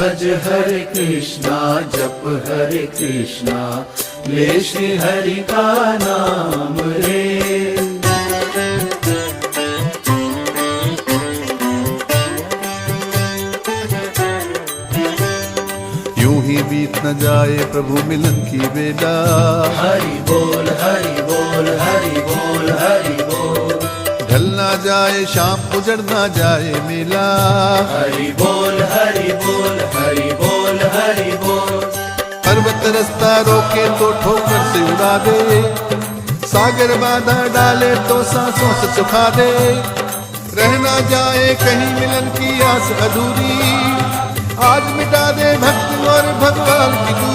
भज हरे कृष्णा, जप हरे कृष्णा, ले श्री हरि का नाम रे। यूं ही बीत न जाए प्रभु मिलन की बेला। हरि बोल हरि बोल हरि बोल हरि बोल। ढल ना जाए शाम उजड़ ना जाए मेला। हरि बोल हरि बोल हरि बोल हरि बोल। पर्वत रास्ता रोके तो ठोकर से उड़ा दे, सागर बाधा डाले तो सांसों से सुखा दे। रह ना जाए कहीं मिलन की आस अधूरी, आज मिटा दे भक्त और भगवान की दूरी।